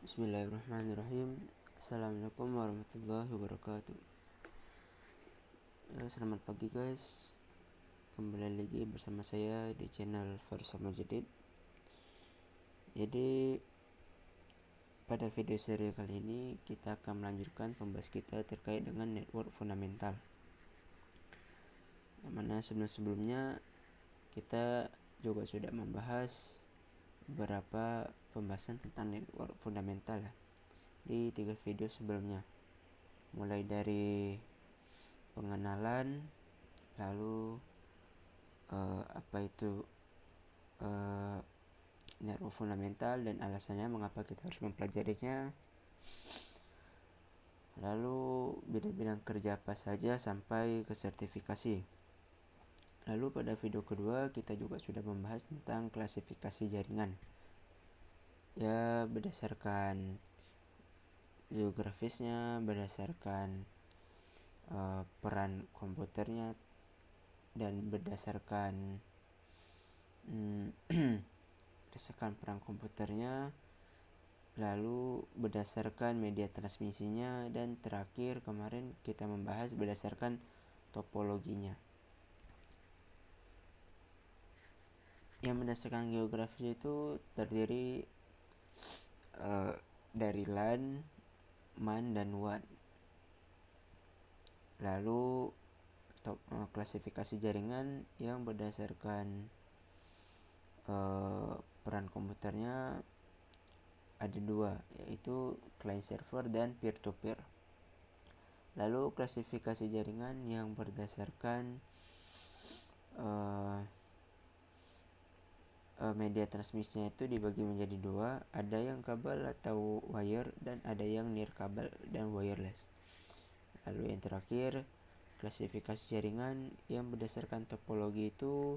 Bismillahirrahmanirrahim. Assalamualaikum warahmatullahi wabarakatuh. Selamat pagi guys. Kembali lagi bersama saya di channel Faris Majidid. Jadi pada video seri kali ini kita akan melanjutkan pembahas kita terkait dengan network fundamental. Yang mana sebelumnya kita juga sudah membahas beberapa pembahasan tentang network fundamental di 3 video sebelumnya, mulai dari pengenalan, lalu apa itu network fundamental dan alasannya mengapa kita harus mempelajarinya, lalu bidang-bidang kerja apa saja sampai ke sertifikasi. Lalu pada video kedua kita juga sudah membahas tentang klasifikasi jaringan ya, berdasarkan geografisnya, berdasarkan peran komputernya, dan berdasarkan peran komputernya, lalu berdasarkan media transmisinya, dan terakhir kemarin kita membahas berdasarkan topologinya. Yang berdasarkan geografis itu terdiri dari LAN, MAN, dan WAN. Lalu klasifikasi jaringan yang berdasarkan peran komputernya ada 2, yaitu client server dan peer to peer. Lalu klasifikasi jaringan yang berdasarkan media transmisinya itu dibagi menjadi 2, ada yang kabel atau wire dan ada yang nirkabel dan wireless. Lalu yang terakhir, klasifikasi jaringan yang berdasarkan topologi itu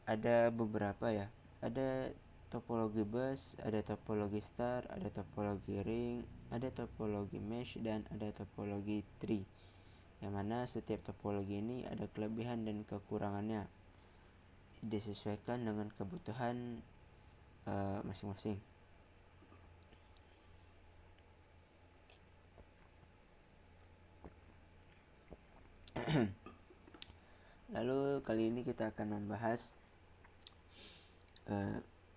ada beberapa ya. Ada topologi bus, ada topologi star, ada topologi ring, ada topologi mesh, dan ada topologi tree. Yang mana setiap topologi ini ada kelebihan dan kekurangannya, disesuaikan dengan kebutuhan masing-masing. Lalu kali ini kita akan membahas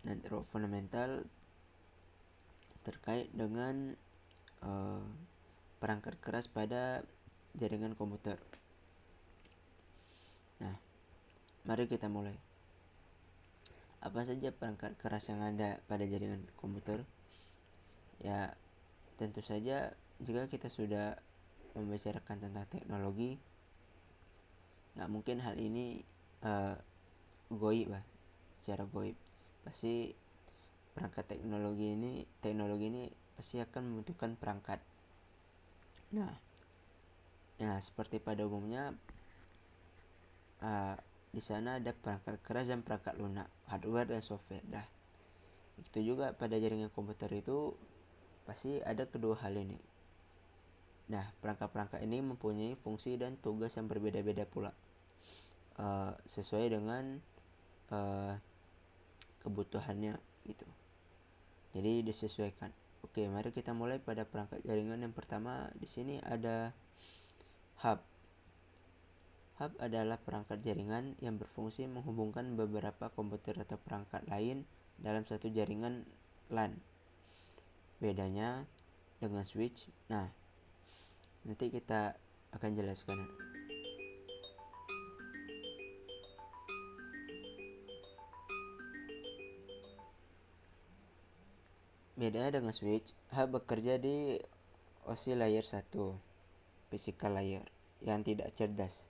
network fundamental terkait dengan perangkat keras pada jaringan komputer. Nah, mari kita mulai. Apa saja perangkat keras yang ada pada jaringan komputer? Ya, tentu saja jika kita sudah membicarakan tentang teknologi, nggak mungkin hal ini goib lah, secara goib. Pasti perangkat teknologi ini pasti akan membutuhkan perangkat. Nah, ya seperti pada umumnya di sana ada perangkat keras dan perangkat lunak, hardware dan software. Itu juga pada jaringan komputer itu pasti ada kedua hal ini. Nah, perangkat-perangkat ini mempunyai fungsi dan tugas yang berbeda-beda pula, sesuai dengan kebutuhannya gitu. Jadi disesuaikan. Oke, mari kita mulai pada perangkat jaringan yang pertama. Di sini ada hub. Hub adalah perangkat jaringan yang berfungsi menghubungkan beberapa komputer atau perangkat lain dalam satu jaringan LAN. Bedanya dengan switch, nah nanti kita akan jelaskan. Bedanya dengan switch, hub bekerja di OSI layer 1, physical layer, yang tidak cerdas.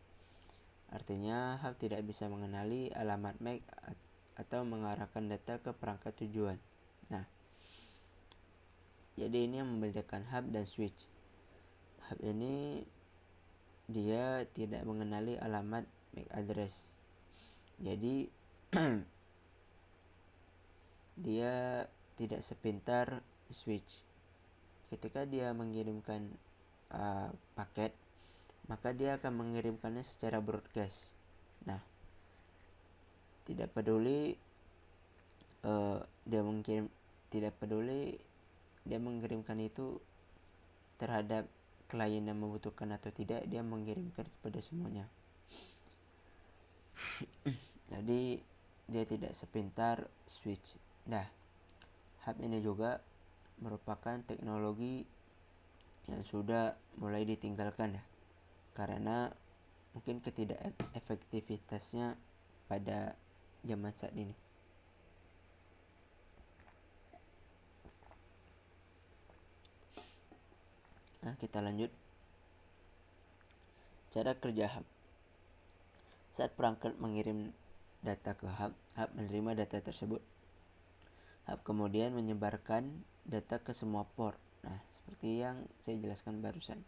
Artinya hub tidak bisa mengenali alamat MAC atau mengarahkan data ke perangkat tujuan. Nah, jadi ini yang membedakan hub dan switch. Hub ini dia tidak mengenali alamat MAC address. Jadi dia tidak sepintar switch. Ketika dia mengirimkan paket, maka dia akan mengirimkannya secara broadcast. Nah, tidak peduli dia mengirim, tidak peduli dia mengirimkan itu terhadap klien yang membutuhkan atau tidak, dia mengirimkan kepada semuanya. Jadi dia tidak sepintar switch. Nah, hub ini juga merupakan teknologi yang sudah mulai ditinggalkan ya, karena mungkin ketidakefektivitasnya pada zaman saat ini. Nah, kita lanjut. Cara kerja hub. Saat perangkat mengirim data ke hub, hub menerima data tersebut. Hub kemudian menyebarkan data ke semua port. Nah, seperti yang saya jelaskan barusan.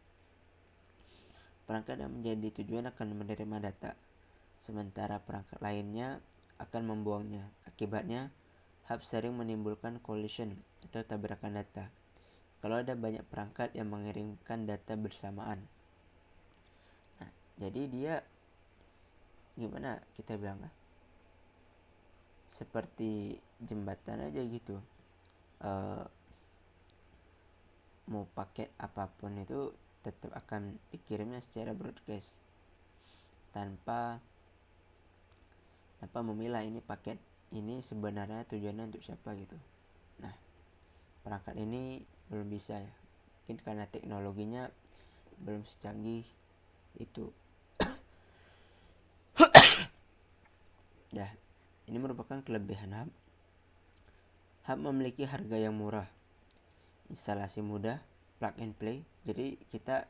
Perangkat yang menjadi tujuan akan menerima data, sementara perangkat lainnya akan membuangnya. Akibatnya, hub sering menimbulkan collision atau tabrakan data kalau ada banyak perangkat yang mengirimkan data bersamaan. Nah, jadi dia gimana kita bilang, seperti jembatan aja gitu. Mau paket apapun itu tetap akan dikirimnya secara broadcast tanpa memilah ini paket ini sebenarnya tujuannya untuk siapa gitu. Nah, perangkat ini belum bisa ya, mungkin karena teknologinya belum secanggih itu. Nah, ini merupakan kelebihan hub. Hub memiliki harga yang murah, instalasi mudah, plug and play. Jadi kita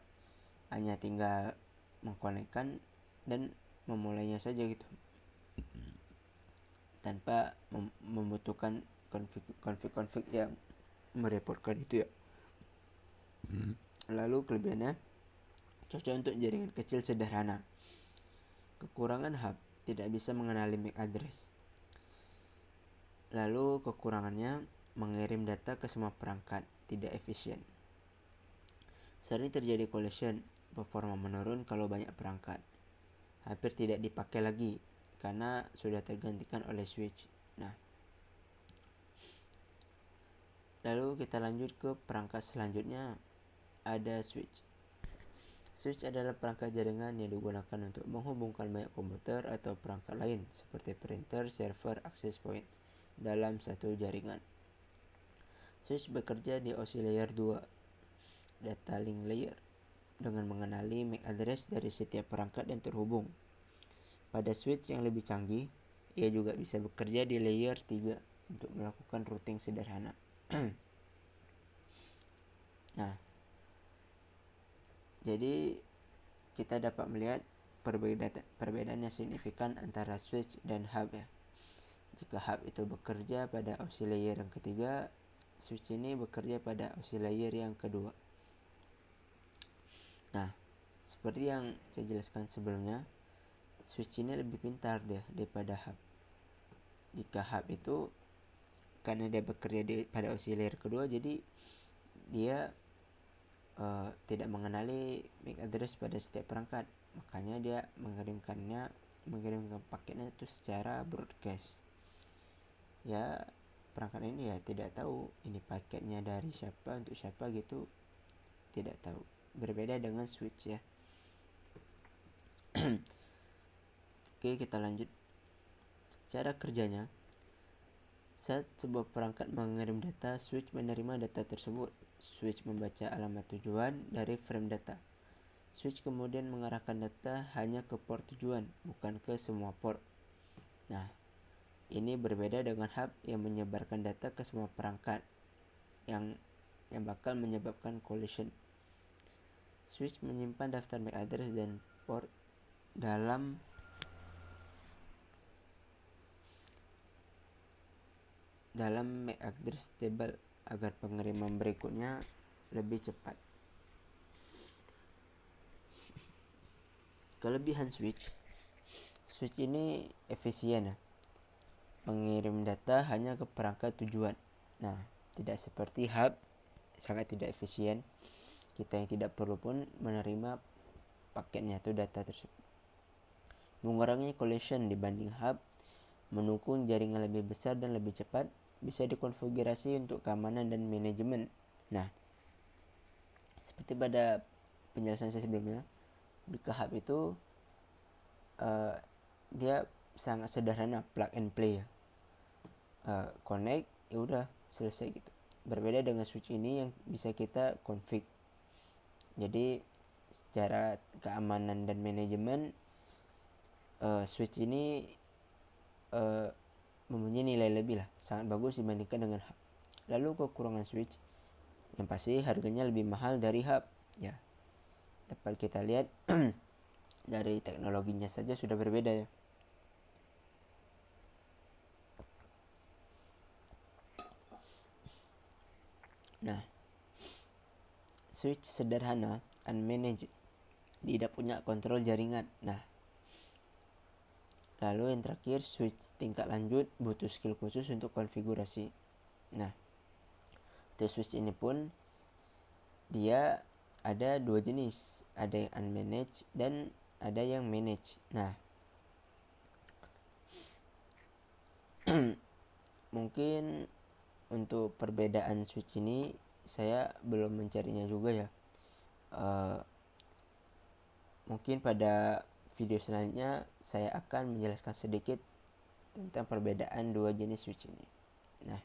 hanya tinggal mengkonekkan dan memulainya saja gitu, tanpa membutuhkan konfig yang merepotkan itu ya. Lalu kelebihannya, cocok untuk jaringan kecil sederhana. Kekurangan hub, tidak bisa mengenali MAC address. Lalu kekurangannya, mengirim data ke semua perangkat, tidak efisien. Sering terjadi collision, performa menurun kalau banyak perangkat. Hampir tidak dipakai lagi karena sudah tergantikan oleh switch. Nah, lalu kita lanjut ke perangkat selanjutnya, ada switch. Switch adalah perangkat jaringan yang digunakan untuk menghubungkan banyak komputer atau perangkat lain seperti printer, server, access point dalam satu jaringan. Switch bekerja di OSI layer 2, data link layer, dengan mengenali MAC address dari setiap perangkat yang terhubung. Pada switch yang lebih canggih, ia juga bisa bekerja di layer 3 untuk melakukan routing sederhana. Nah, jadi kita dapat melihat perbedaan yang signifikan antara switch dan hub ya. Jika hub itu bekerja pada OSI layer yang ketiga, switch ini bekerja pada OSI layer yang kedua. Nah, seperti yang saya jelaskan sebelumnya, switch ini lebih pintar daripada hub. Jika hub itu karena dia bekerja pada OSI layer kedua, jadi dia tidak mengenali MAC address pada setiap perangkat, makanya dia mengirimkan paketnya itu secara broadcast. Ya, perangkat ini ya tidak tahu ini paketnya dari siapa untuk siapa gitu, tidak tahu. Berbeda dengan switch ya. Oke, kita lanjut. Cara kerjanya, saat sebuah perangkat mengirim data, switch menerima data tersebut. Switch membaca alamat tujuan dari frame data. Switch kemudian mengarahkan data hanya ke port tujuan, bukan ke semua port. Nah, ini berbeda dengan hub yang menyebarkan data ke semua perangkat yang bakal menyebabkan collision. Switch menyimpan daftar MAC address dan port dalam MAC address table agar pengiriman berikutnya lebih cepat. Kelebihan switch ini efisien ya, mengirim data hanya ke perangkat tujuan. Nah, tidak seperti hub, sangat tidak efisien. Kita yang tidak perlu pun menerima paketnya atau data tersebut. Mengurangi collision dibanding hub, mendukung jaringan lebih besar dan lebih cepat, bisa dikonfigurasi untuk keamanan dan manajemen. Nah, seperti pada penjelasan saya sebelumnya, di hub itu dia sangat sederhana, plug and play ya. Connect, ya udah selesai gitu. Berbeda dengan switch ini yang bisa kita config. Jadi secara keamanan dan manajemen, switch ini mempunyai nilai lebih lah, sangat bagus dibandingkan dengan hub. Lalu kekurangan switch, yang pasti harganya lebih mahal dari hub ya. Dapat kita lihat dari teknologinya saja sudah berbeda ya. Nah, switch sederhana, unmanaged, tidak punya kontrol jaringan. Nah, lalu yang terakhir, switch tingkat lanjut butuh skill khusus untuk konfigurasi. Nah, untuk switch ini pun dia ada dua jenis, ada yang unmanaged dan ada yang managed. Nah, mungkin untuk perbedaan switch ini saya belum mencarinya juga ya. Mungkin pada video selanjutnya saya akan menjelaskan sedikit tentang perbedaan dua jenis switch ini. Nah,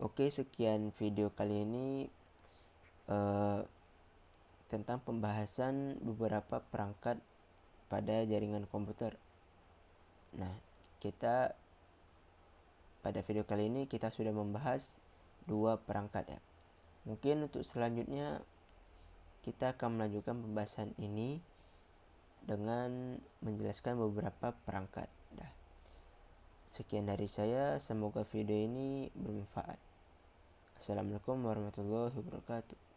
oke, sekian video kali ini tentang pembahasan beberapa perangkat pada jaringan komputer. Nah, pada video kali ini kita sudah membahas dua perangkat ya. Mungkin untuk selanjutnya kita akan melanjutkan pembahasan ini dengan menjelaskan beberapa perangkat. Nah, sekian dari saya, semoga video ini bermanfaat. Assalamualaikum warahmatullahi wabarakatuh.